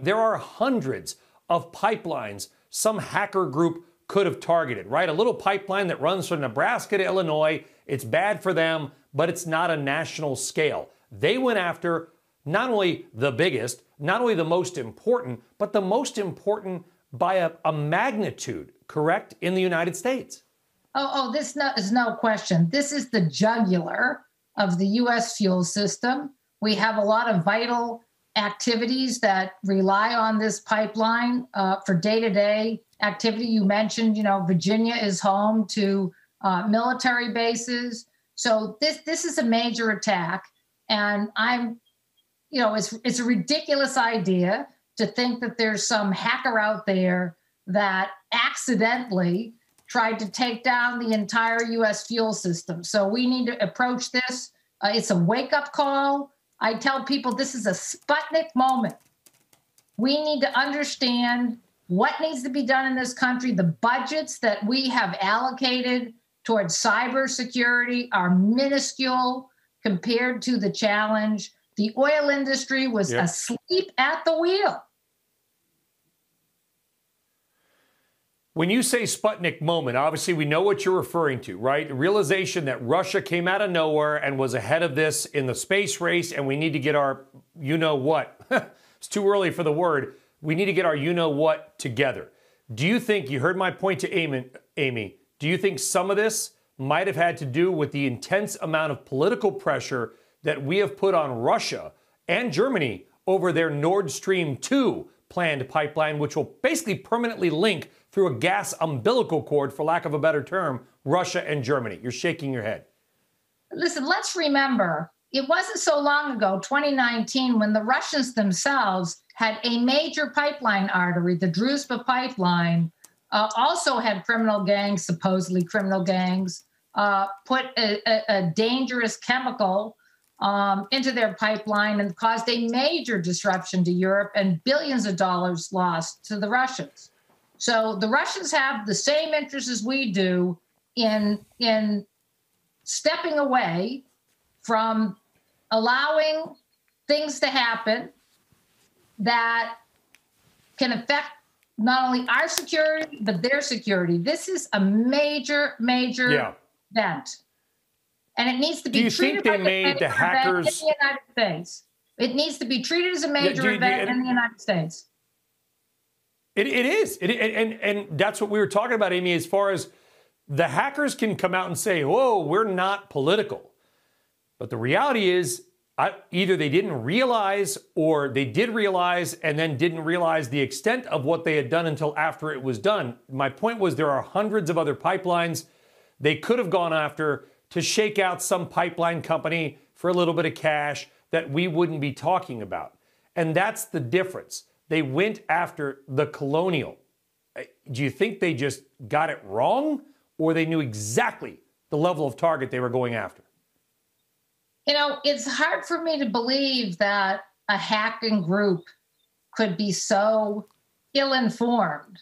There are hundreds of pipelines some hacker group could have targeted, right? A little pipeline that runs from Nebraska to Illinois. It's bad for them, but it's not a national scale. They went after not only the biggest, not only the most important, but the most important by a magnitude, correct, in the United States. This is no question. This is the jugular of the U.S. fuel system. We have a lot of vital activities that rely on this pipeline for day-to-day activity. You mentioned, Virginia is home to military bases. So this is a major attack. And it's a ridiculous idea to think that there's some hacker out there that accidentally tried to take down the entire U.S. fuel system. So we need to approach this. It's a wake-up call. I tell people this is a Sputnik moment. We need to understand what needs to be done in this country. The budgets that we have allocated towards cybersecurity are minuscule compared to the challenge. The oil industry was asleep at the wheel. When you say Sputnik moment, obviously we know what you're referring to, right? The realization that Russia came out of nowhere and was ahead of this in the space race, and we need to get our you-know-what. It's too early for the word. We need to get our you-know-what together. Do you think, you heard my point to Amy, do you think some of this might have had to do with the intense amount of political pressure that we have put on Russia and Germany over their Nord Stream 2 planned pipeline, which will basically permanently link through a gas umbilical cord, for lack of a better term, Russia and Germany? You're shaking your head. Listen, let's remember, it wasn't so long ago, 2019, when the Russians themselves had a major pipeline artery, the Druzhba pipeline, also had criminal gangs, supposedly criminal gangs, put a dangerous chemical into their pipeline and caused a major disruption to Europe and billions of dollars lost to the Russians. So the Russians have the same interests as we do in stepping away from allowing things to happen that can affect not only our security, but their security. This is a major event. And it needs to be treated like a major event in the United States. It needs to be treated as a major event in the United States. It is. And that's what we were talking about, Amy, as far as the hackers can come out and say, whoa, we're not political. But the reality is either they didn't realize or they did realize and then didn't realize the extent of what they had done until after it was done. My point was there are hundreds of other pipelines they could have gone after to shake out some pipeline company for a little bit of cash that we wouldn't be talking about. And that's the difference. They went after the Colonial. Do you think they just got it wrong, or they knew exactly the level of target they were going after? It's hard for me to believe that a hacking group could be so ill-informed.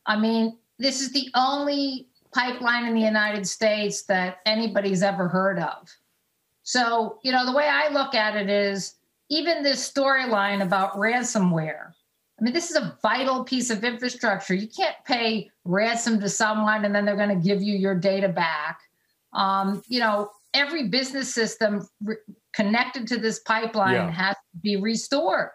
I mean, this is the only pipeline in the United States that anybody's ever heard of. So, the way I look at it is, even this storyline about ransomware, I mean, this is a vital piece of infrastructure. You can't pay ransom to someone and then they're going to give you your data back. Every business system connected to this pipeline has to be restored.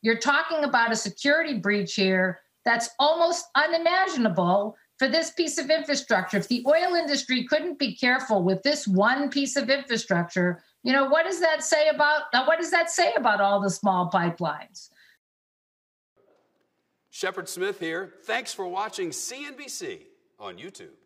You're talking about a security breach here that's almost unimaginable for this piece of infrastructure. If the oil industry couldn't be careful with this one piece of infrastructure, what does that say about all the small pipelines? Shepard Smith here. Thanks for watching CNBC on YouTube.